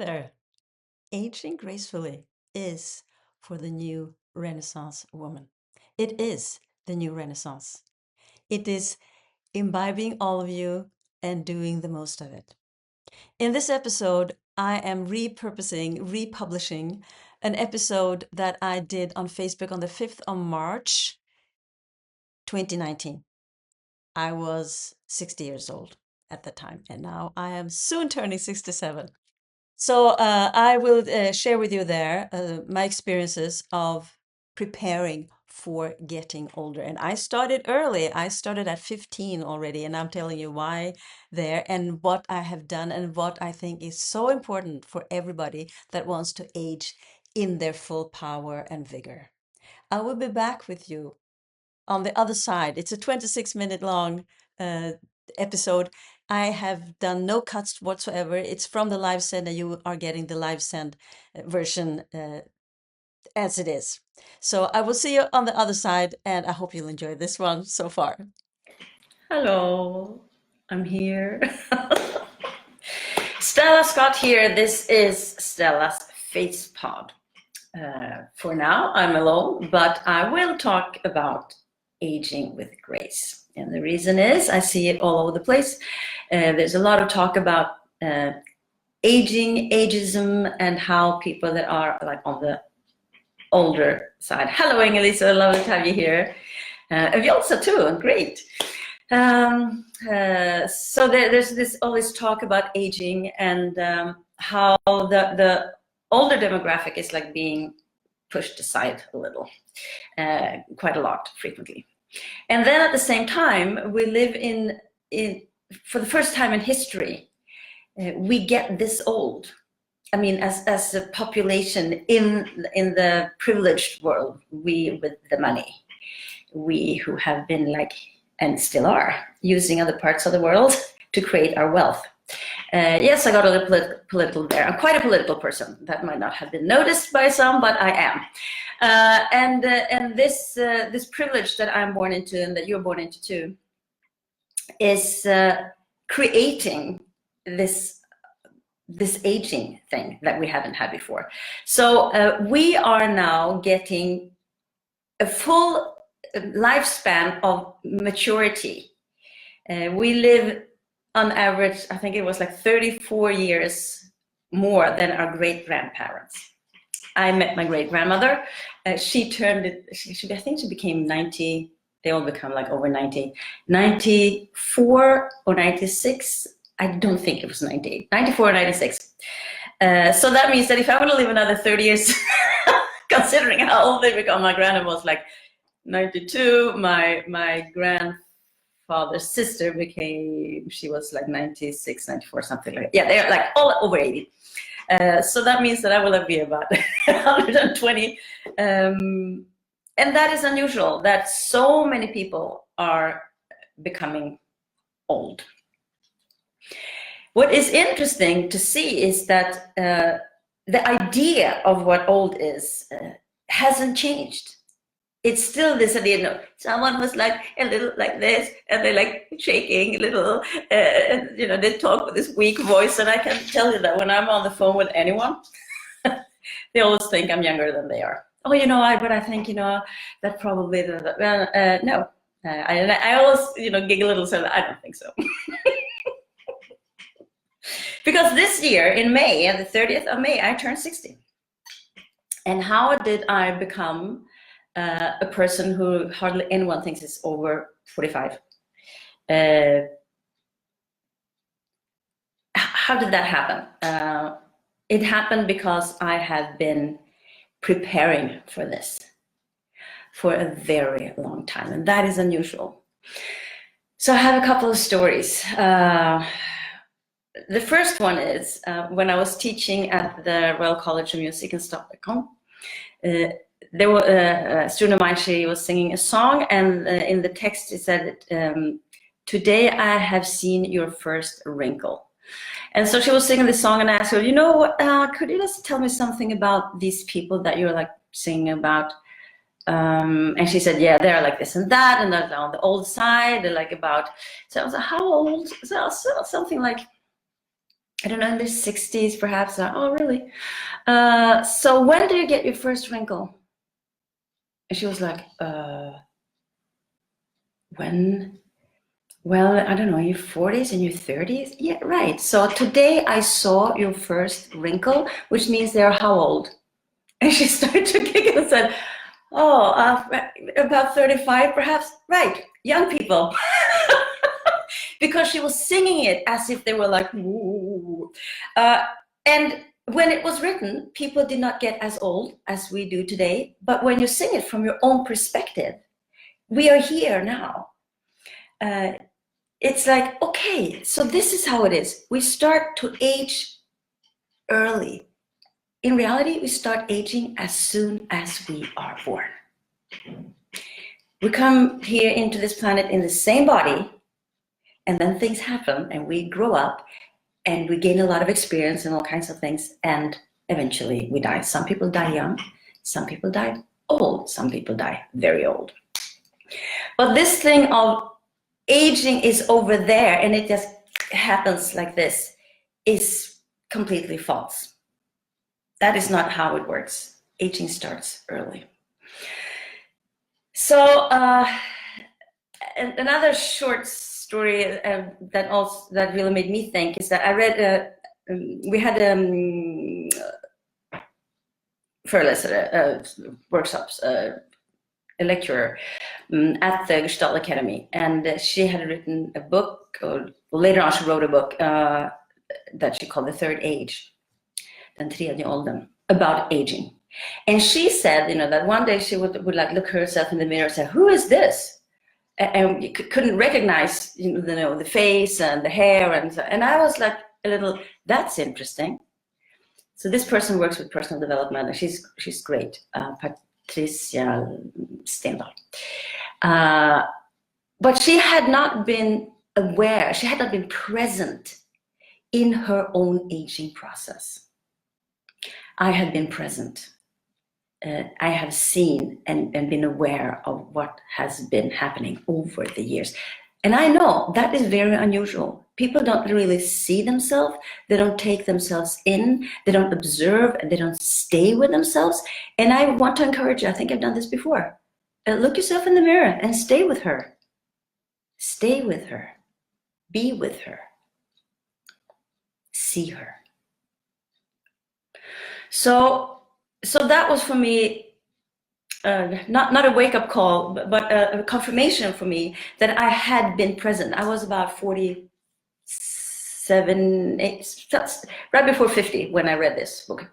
there. Aging gracefully is for the new Renaissance woman. It is the new Renaissance. It is imbibing all of you and doing the most of it. In this episode, I am republishing an episode that I did on Facebook on the 5th of March, 2019. I was 60 years old at the time, and now I am soon turning 67. So I will share with you there my experiences of preparing for getting older. And I started early. I started at 15 already, and I'm telling you why there and what I have done and what I think is so important for everybody that wants to age in their full power and vigor. I will be back with you on the other side. It's a 26-minute long episode. I have done no cuts whatsoever. It's from the live send, and you are getting the live send version as it is. So I will see you on the other side, and I hope you'll enjoy this one so far. Hello, I'm here. Stella Scott here. This is Stella's Face Pod. For now, I'm alone, but I will talk about aging with grace. And the reason is I see it all over the place. There's a lot of talk about aging, ageism, and how people that are like on the older side. Hello, Ingelisa, lovely to have you here. And Vjolsa too, great. So there's all this talk about aging and how the older demographic is like being pushed aside a little, quite a lot, frequently. And then at the same time, we live in for the first time in history, we get this old. I mean, as a population in the privileged world, we with the money, we who have been like, and still are, using other parts of the world to create our wealth. Yes, I got a little political there. I'm quite a political person. That might not have been noticed by some, but I am. And this privilege that I'm born into and that you're born into too is creating this aging thing that we haven't had before. So we are now getting a full lifespan of maturity. We live on average, I think it was like 34 years more than our great-grandparents. I met my great-grandmother. She turned it, I think she became 90. They all become like over 90. 94 or 96. I don't think it was 98. 94 or 96. So that means that if I want to live another 30 years, considering how old they become, my grandma was like 92. My grandfather's sister became, she was like 96, 94, something like that. Yeah, they're like all over 80. So that means that I will be about 120. And that is unusual, that so many people are becoming old. What is interesting to see is that the idea of what old is hasn't changed. It's still this idea, you know, someone was like a little like this, and they're like shaking a little, and, you know, they talk with this weak voice, and I can tell you that when I'm on the phone with anyone, they always think I'm younger than they are. Oh, you know, but I think, you know, that probably, no. I always, you know, giggle a little, so I don't think so. Because this year in May, on the 30th of May, I turned 60. And how did I become a person who hardly anyone thinks is over 45? How did that happen? It happened because I have been preparing for this for a very long time, and that is unusual. So I have a couple of stories. The first one is when I was teaching at the Royal College of Music in Stockholm. There was a student of mine, she was singing a song, and in the text it said, "Today I have seen your first wrinkle." And so she was singing this song, and I asked her, you know, could you just tell me something about these people that you're like singing about? And she said, yeah, they're like this and that, and they're on the old side, they're like about, so I was like, how old? So something like I don't know, in their 60s perhaps. Oh, really? So when do you get your first wrinkle? And she was like, when? Well, I don't know, your 40s and your 30s? Yeah, right. So today I saw your first wrinkle, which means they're how old? And she started to giggle and said, oh, about 35 perhaps? Right, young people. Because she was singing it as if they were like, woo. And when it was written, people did not get as old as we do today. But when you sing it from your own perspective, we are here now. It's like, okay, so this is how it is. We start to age early. In reality, we start aging as soon as we are born. We come here into this planet in the same body, and then things happen, and we grow up, and we gain a lot of experience and all kinds of things, and eventually we die. Some people die young, some people die old, some people die very old. But this thing of aging is over there and it just happens like this is completely false. That is not how it works. Aging starts early. So another short story that really made me think is that I read, we had workshops, a lecturer at the Gestalt Academy, and she had written a book, or later on she wrote a book that she called The Third Age, Den tredje åldern, about aging. And she said, that one day she would like look herself in the mirror and say, who is this? And you couldn't recognize, the face and the hair, and I was like a little, that's interesting. So this person works with personal development, and she's great, Patricia Stella. But she had not been aware, she had not been present in her own aging process. I had been present. I have seen and been aware of what has been happening over the years. And I know that is very unusual. People don't really see themselves, they don't take themselves in, they don't observe, and they don't stay with themselves. And I want to encourage you, I think I've done this before. Look yourself in the mirror and stay with her. Stay with her. Be with her. See her. So that was for me, not a wake-up call, but a confirmation for me that I had been present. I was about 47, right before 50 when I read this book.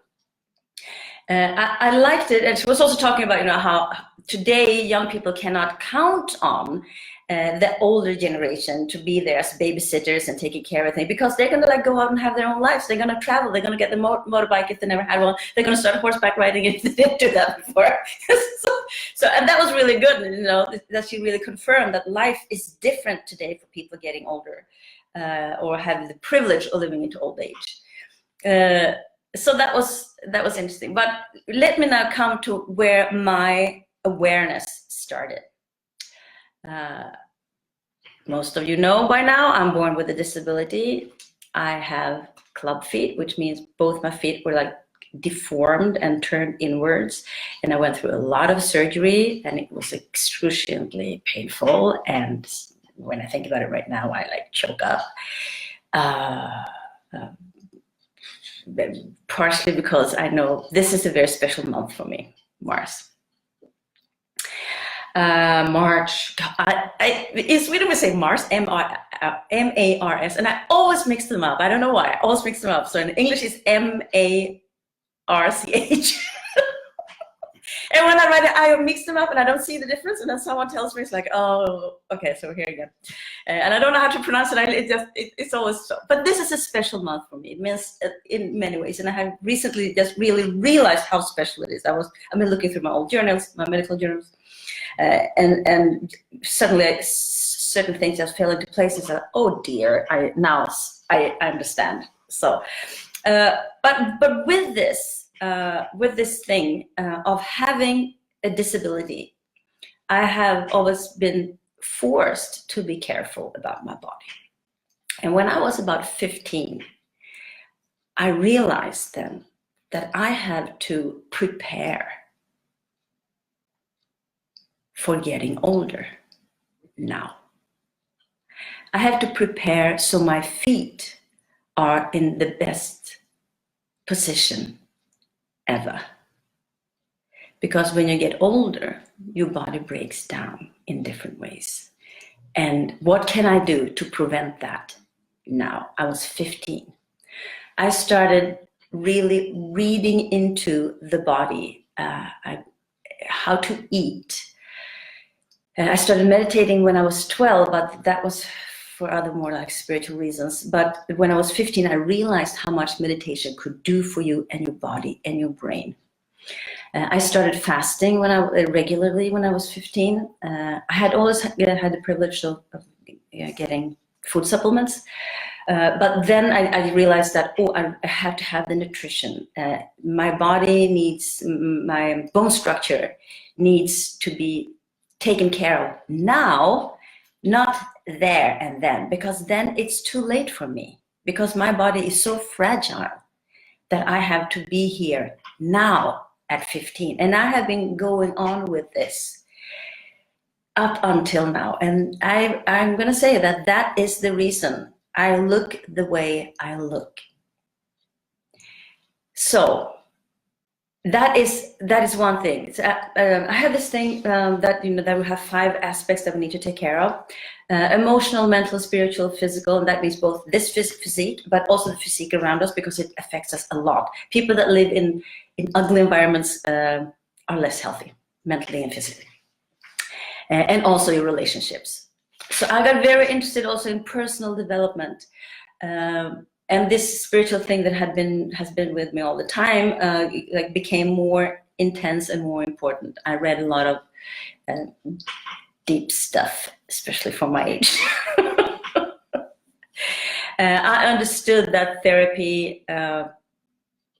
I liked it, and she was also talking about how today young people cannot count on the older generation to be there as babysitters and taking care of things, because they're going to go out and have their own lives. They're going to travel. They're going to get the motorbike if they never had one. They're going to start horseback riding if they didn't do that before. And that was really good, that she really confirmed that life is different today for people getting older or have the privilege of living into old age. So that was interesting. But let me now come to where my awareness started. Most of you know by now, I'm born with a disability. I have club feet, which means both my feet were like deformed and turned inwards. And I went through a lot of surgery, and it was excruciatingly painful. And when I think about it right now, I like choke up. Partially because I know this is a very special month for me, Mars. March. In Sweden we say Mars, M-A-R-S, and I always mix them up. I don't know why. I always mix them up. So in English it's M-A-R-C-H. And when I write it, I mix them up and I don't see the difference. And then someone tells me, it's like, oh, okay, so here again. And I don't know how to pronounce it. It's always so. But this is a special month for me. It means in many ways. And I have recently just really realized how special it is. I've been looking through my old journals, my medical journals. And suddenly certain things just fell into place. And said, oh dear, I understand. So, but with this thing of having a disability, I have always been forced to be careful about my body. And when I was about 15, I realized then that I have to prepare for getting older now. I have to prepare so my feet are in the best position ever. Because when you get older, your body breaks down in different ways. And what can I do to prevent that now? I was 15. I started really reading into the body, how to eat. I started meditating when I was 12, but that was for other more like spiritual reasons. But when I was 15, I realized how much meditation could do for you and your body and your brain. I started fasting regularly when I was 15. I had always had the privilege of getting food supplements. But then I realized that, I have to have the nutrition. My body needs, my bone structure needs to be taken care of now, not there and then, because then it's too late for me, because my body is so fragile that I have to be here now at 15. And I have been going on with this up until now. And I'm going to say that that is the reason I look the way I look. So that is one thing. I have this thing that that we have 5 aspects that we need to take care of: emotional, mental, spiritual, physical, and that means both this physique, but also the physique around us, because it affects us a lot. People that live in ugly environments are less healthy, mentally and physically, and also your relationships. So I got very interested also in personal development. And this spiritual thing that has been with me all the time, like became more intense and more important. I read a lot of deep stuff, especially for my age. I understood that therapy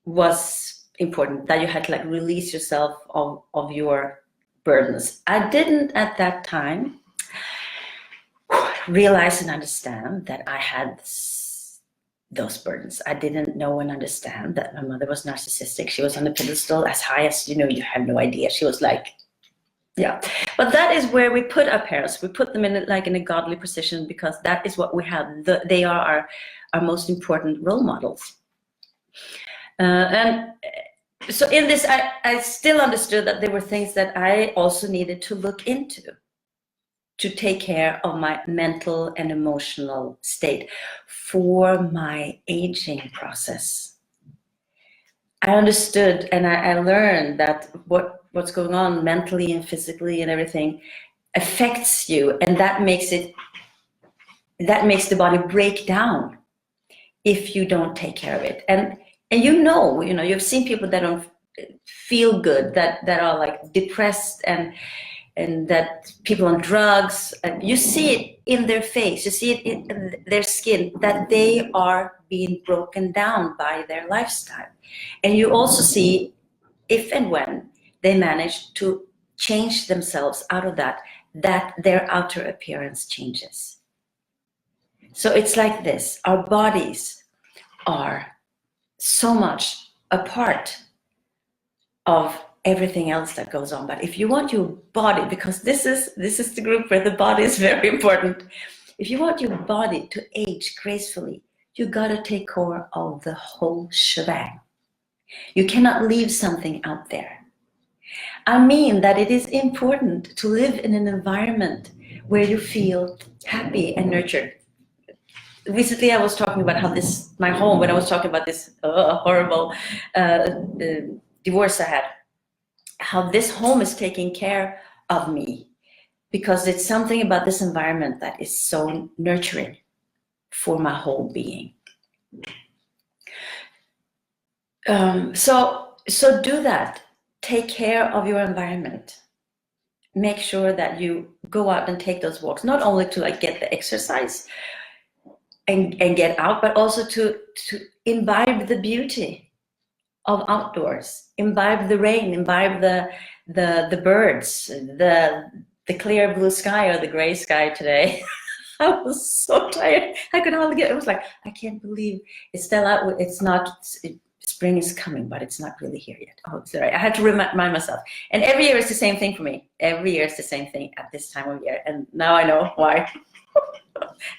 was important, that you had to like release yourself of your burdens. I didn't at that time realize and understand that I had those burdens. I didn't know and understand that my mother was narcissistic. She was on the pedestal as high as, you have no idea. She was like, yeah. But that is where we put our parents. We put them in a godly position, because that is what we have. They are our most important role models. And so in this, I still understood that there were things that I also needed to look into to take care of my mental and emotional state for my aging process. I understood and I learned that what's going on mentally and physically and everything affects you, and that makes the body break down if you don't take care of it. And you've seen people that don't feel good, that are like depressed, and that people on drugs, you see it in their face, you see it in their skin, that they are being broken down by their lifestyle. And you also see if and when they manage to change themselves out of that their outer appearance changes. So it's like this, our bodies are so much a part of everything else that goes on. But if you want your body, because this is the group where the body is very important, if you want your body to age gracefully, you gotta take care of the whole shebang. You cannot leave something out there. I mean that it is important to live in an environment where you feel happy and nurtured. Recently, I was talking about how my home, when I was talking about this horrible divorce I had, how this home is taking care of me, because it's something about this environment that is so nurturing for my whole being. So do that. Take care of your environment. Make sure that you go out and take those walks, not only to get the exercise and get out, but also to imbibe the beauty of outdoors, imbibe the rain, imbibe the birds, the clear blue sky or the gray sky today. I was so tired. I could hardly get, it was like, I can't believe it's Stella, it's not, spring is coming, but it's not really here yet. Oh, sorry. I had to remind myself. And every year is the same thing for me. Every year is the same thing at this time of year. And now I know why.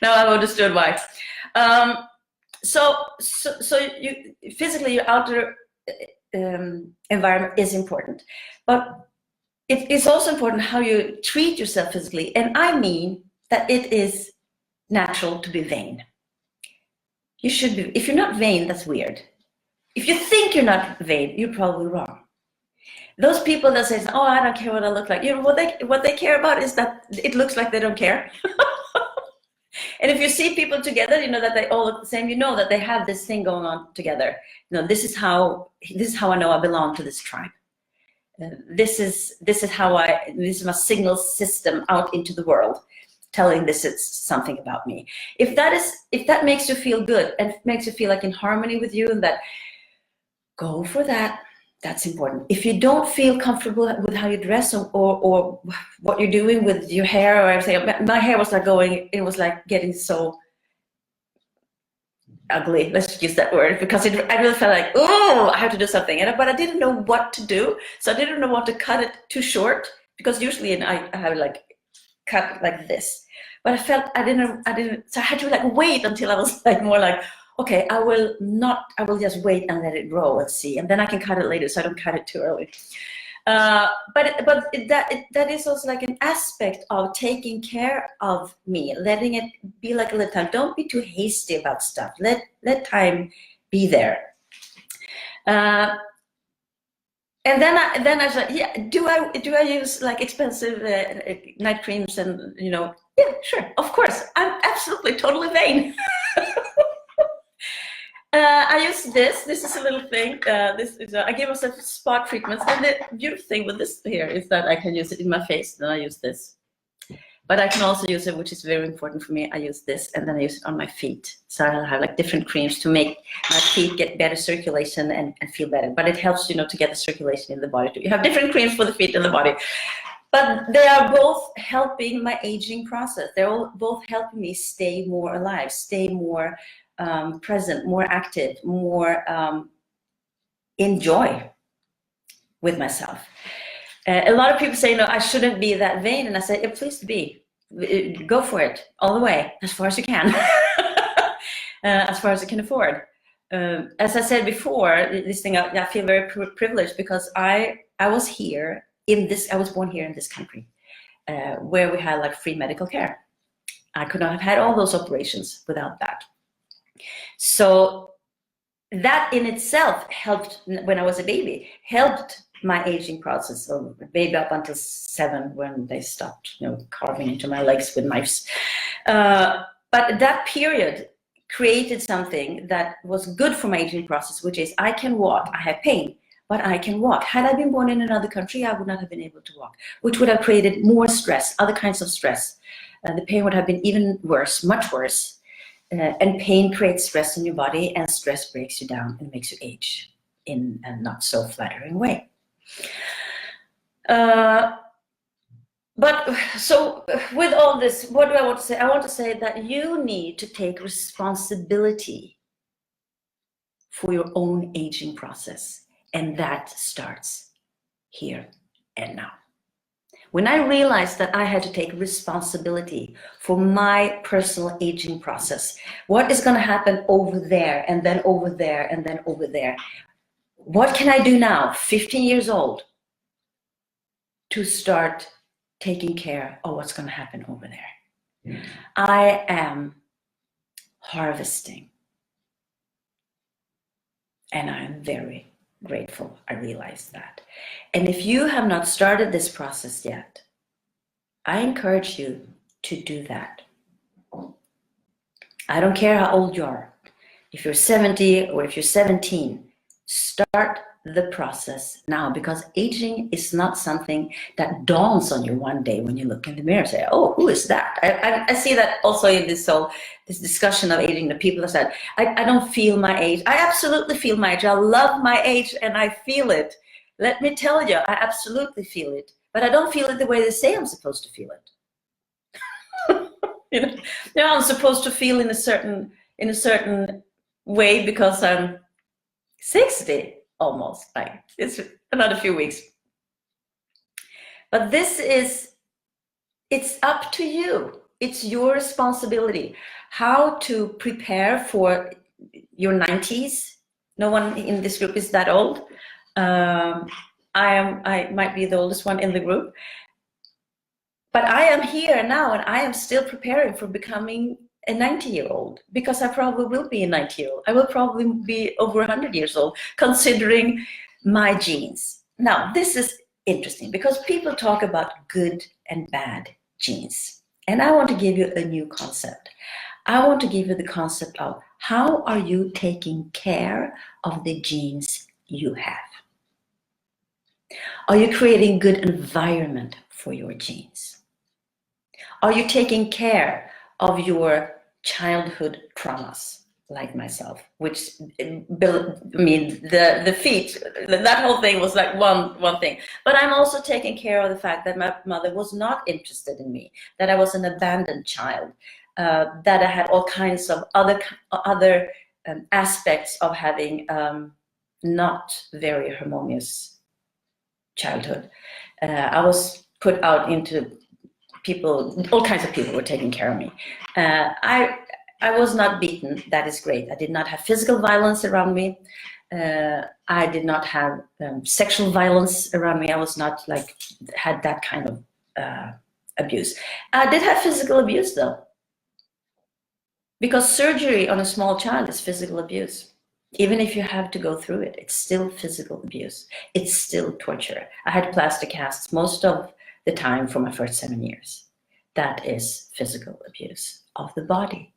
Now I've understood why. So you physically, your outer environment is important, but it is also important how you treat yourself physically. And I mean that it is natural to be vain. You should be. If you're not vain, that's weird. If you think you're not vain, you're probably wrong. Those people that say, "Oh, I don't care what I look like," you know, what they care about is that it looks like they don't care. And if you see people together, you know that they all look the same. You know that they have this thing going on together. You know, this is how I know I belong to this tribe. This is my signal system out into the world, telling this is something about me. If that makes you feel good and makes you feel like in harmony with you, and that, go for that. That's important. If you don't feel comfortable with how you dress or what you're doing with your hair or everything, my hair was like it was like getting so ugly. Let's use that word, because I really felt like, oh, I have to do something. But I didn't know what to do. So I didn't know what to cut it too short, because usually I have like cut like this. But I felt I didn't, so I had to like wait until I was like more like, okay, I will just wait and let it grow and see, and then I can cut it later, so I don't cut it too early. But that is also like an aspect of taking care of me, letting it be like a little time. Don't be too hasty about stuff. Let time be there. And then I said, yeah, do I use like expensive night creams and, you know, yeah, sure, of course, I'm absolutely totally vain. I use this. This is a little thing. I give myself spot treatments, and the beautiful thing with this here is that I can use it in my face. Then I use this, but I can also use it, which is very important for me. I use this, and then I use it on my feet. So I'll have like different creams to make my feet get better circulation and feel better. But it helps, you know, to get the circulation in the body too. You have different creams for the feet and the body, but they are both helping my aging process. They're both helping me stay more alive, stay more present, more active, more in joy with myself. A lot of people say, no, I shouldn't be that vain. And I say, yeah, please be. Go for it all the way, as far as you can, as far as you can afford. As I said before, this thing, I feel very privileged, because I was here I was born here in this country, where we had like free medical care. I could not have had all those operations without that. So that in itself helped, when I was a baby, helped my aging process. So baby up until 7, when they stopped, you know, carving into my legs with knives. But that period created something that was good for my aging process, which is I can walk. I have pain, but I can walk. Had I been born in another country, I would not have been able to walk, which would have created more stress, other kinds of stress. The pain would have been even worse, much worse. And pain creates stress in your body, and stress breaks you down and makes you age in a not so flattering way. But so with all this, what do I want to say? I want to say that you need to take responsibility for your own aging process, and that starts here and now. When I realized that I had to take responsibility for my personal aging process, what is going to happen over there, and then over there, and then over there? What can I do now, 15 years old, to start taking care of what's going to happen over there? I am harvesting, and I am very grateful I realized that. And if you have not started this process yet, I encourage you to do that. I don't care how old you are. If you're 70 or if you're 17, start the process now, because aging is not something that dawns on you one day when you look in the mirror and say, oh, who is that? I see that also in this discussion of aging, the people that said, I don't feel my age. I absolutely feel my age. I love my age and I feel it. Let me tell you, I absolutely feel it, but I don't feel it the way they say I'm supposed to feel it. You know, I'm supposed to feel in a certain way because I'm 60 almost. Like it's another few weeks. But it's up to you. It's your responsibility how to prepare for your 90s. No one in this group is that old. I might be the oldest one in the group. But I am here now, and I am still preparing for becoming a 90-year-old, because I probably will be a 90-year-old. I will probably be over 100 years old, considering my genes. Now, this is interesting, because people talk about good and bad genes. And I want to give you a new concept. I want to give you the concept of how are you taking care of the genes you have? Are you creating good environment for your genes? Are you taking care of your childhood traumas, like myself, which, I mean, the feet, that whole thing was like one thing. But I'm also taking care of the fact that my mother was not interested in me, that I was an abandoned child, that I had all kinds of other aspects of having not very harmonious childhood. I was put out into people, all kinds of people were taking care of me. I was not beaten, that is great. I did not have physical violence around me. I did not have sexual violence around me. I was not like, had that kind of abuse. I did have physical abuse though, because surgery on a small child is physical abuse. Even if you have to go through it, it's still physical abuse. It's still torture. I had plastic casts most of the time for my first 7 years. That is physical abuse of the body.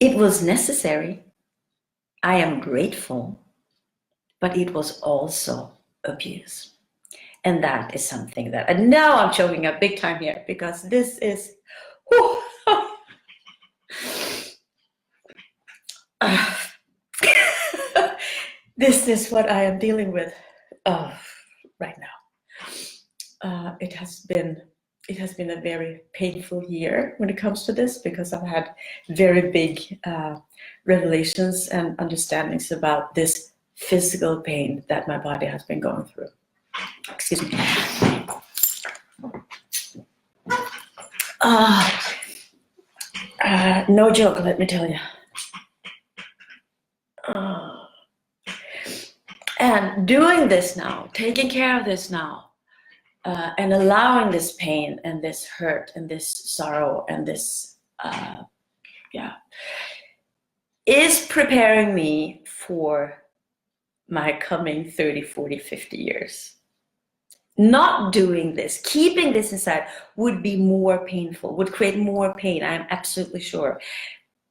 It was necessary. I am grateful, but it was also abuse. And that is something that, and now I'm choking up big time here, because this is, this is what I am dealing with right now. It has been a very painful year when it comes to this, because I've had very big revelations and understandings about this physical pain that my body has been going through. Excuse me. No joke, let me tell you. And doing this now, taking care of this now, and allowing this pain and this hurt and this sorrow and this, is preparing me for my coming 30, 40, 50 years. Not doing this, keeping this inside, would be more painful, would create more pain, I'm absolutely sure,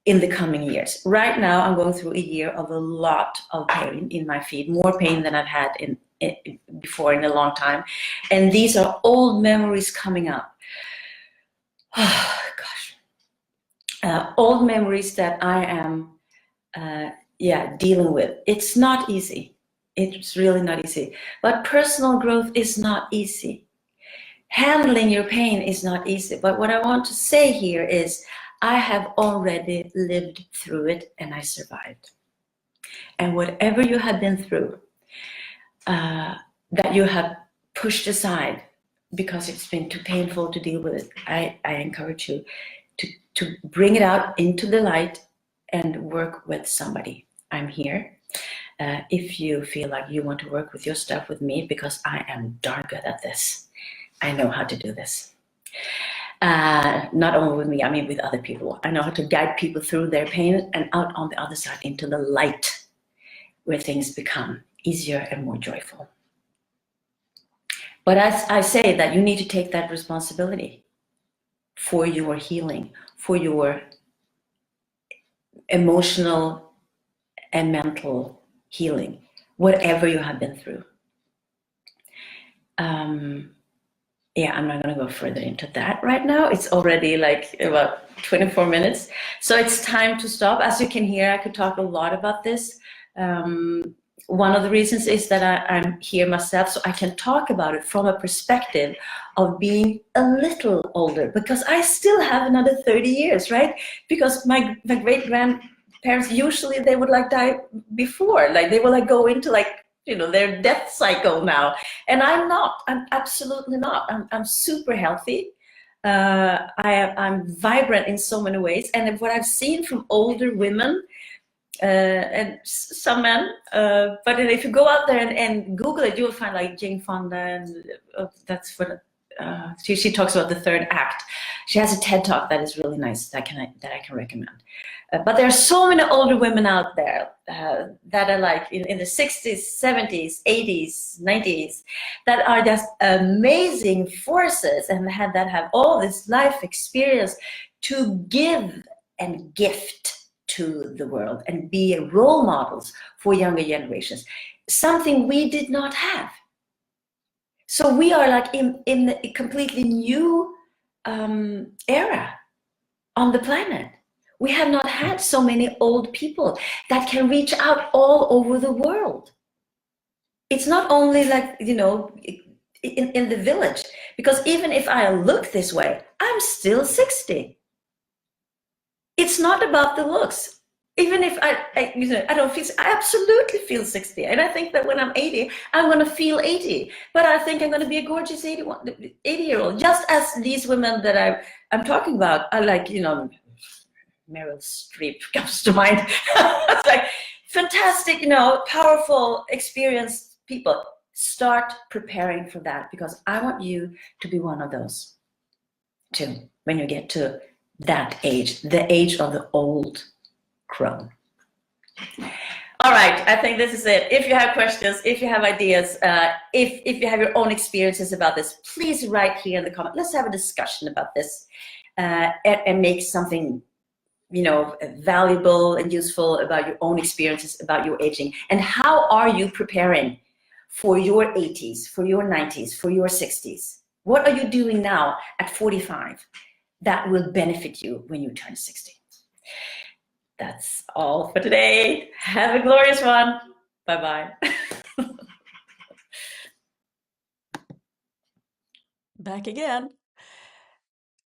in the coming years. Right now, I'm going through a year of a lot of pain in my feet, more pain than I've had before in a long time. And these are old memories coming up. Oh, gosh. Old memories that I am dealing with. It's not easy. It's really not easy. But personal growth is not easy. Handling your pain is not easy. But what I want to say here is, I have already lived through it and I survived. And whatever you have been through, that you have pushed aside because it's been too painful to deal with it, I encourage you to bring it out into the light and work with somebody. I'm here. If you feel like you want to work with your stuff with me, because I am darn good at this. I know how to do this. Not only with me, I mean with other people. I know how to guide people through their pain and out on the other side into the light, where things become easier and more joyful. But as I say, that you need to take that responsibility for your healing, for your emotional and mental healing, whatever you have been through. I'm not going to go further into that right now. It's already like about 24 minutes. So it's time to stop. As you can hear, I could talk a lot about this. one of the reasons is that I'm here myself, so I can talk about it from a perspective of being a little older, because I still have another 30 years, right? Because my great grandparents, usually they would like die before, like they will like go into like, you know, their death cycle now. And I'm not, I'm absolutely not. I'm super healthy. I'm vibrant in so many ways. And what I've seen from older women, and some men, but if you go out there and Google it, you will find like Jane Fonda, and that's what she talks about the third act. She has a TED talk that is really nice that I can recommend. But there are so many older women out there that are like in the 60s, 70s, 80s, 90s, that are just amazing forces and that have all this life experience to give and gift to the world and be role models for younger generations, something we did not have. So we are like in a completely new era on the planet. We have not had so many old people that can reach out all over the world. It's not only like, you know, in the village, because even if I look this way, I'm still 60. It's not about the looks. Even if you know, I don't feel, I absolutely feel 60. And I think that when I'm 80, I'm going to feel 80. But I think I'm going to be a gorgeous 80-year-old, just as these women that I'm talking about are like, you know, Meryl Streep comes to mind. It's like fantastic, you know, powerful, experienced people. Start preparing for that, because I want you to be one of those too when you get to that age, the age of the old crone. All right, I think this is it. If you have questions, if you have ideas, if you have your own experiences about this, please write here in the comment. Let's have a discussion about this and make something, you know, valuable and useful about your own experiences about your aging. And how are you preparing for your 80s, for your 90s, for your 60s? What are you doing now at 45 that will benefit you when you turn 60? That's all for today. Have a glorious one. Bye-bye. Back again.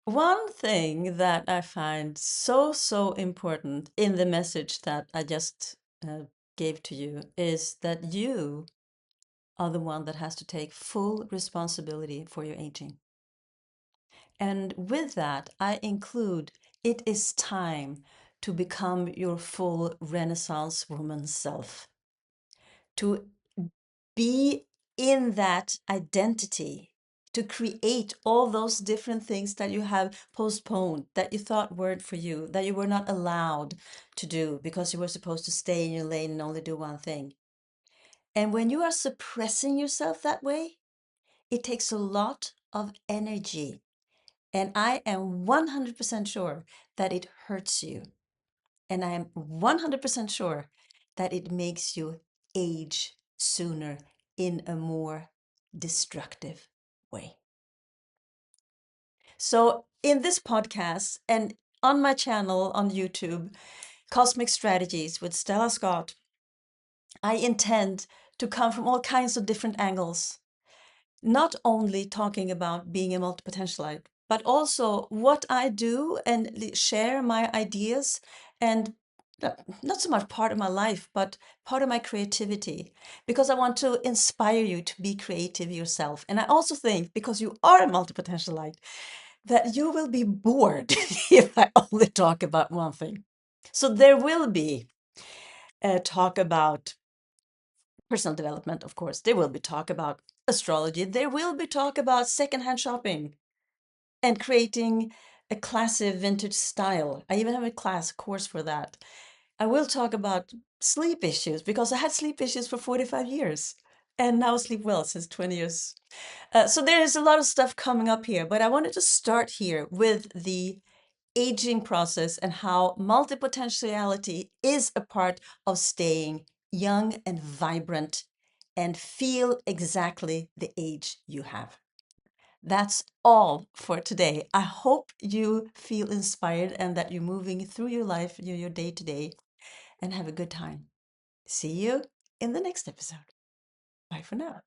One thing that I find so important in the message that I just gave to you is that you are the one that has to take full responsibility for your aging. And with that, I include it is time to become your full Renaissance woman self, to be in that identity, to create all those different things that you have postponed, that you thought weren't for you, that you were not allowed to do because you were supposed to stay in your lane and only do one thing. And when you are suppressing yourself that way, it takes a lot of energy. And I am 100% sure that it hurts you. And I am 100% sure that it makes you age sooner in a more destructive way. So, in this podcast and on my channel on YouTube, Cosmic Strategies with Stella Scott, I intend to come from all kinds of different angles, not only talking about being a multipotentialite, but also what I do and share my ideas and not so much part of my life, but part of my creativity, because I want to inspire you to be creative yourself. And I also think, because you are a multipotentialite, that you will be bored if I only talk about one thing. So there will be a talk about personal development, of course. There will be talk about astrology. There will be talk about secondhand shopping and creating a classy vintage style. I even have a class course for that. I will talk about sleep issues, because I had sleep issues for 45 years and now sleep well since 20 years. So there is a lot of stuff coming up here, but I wanted to start here with the aging process and how multipotentiality is a part of staying young and vibrant and feel exactly the age you have. That's all for today. I hope you feel inspired and that you're moving through your life, your day to day, and have a good time. See you in the next episode. Bye for now.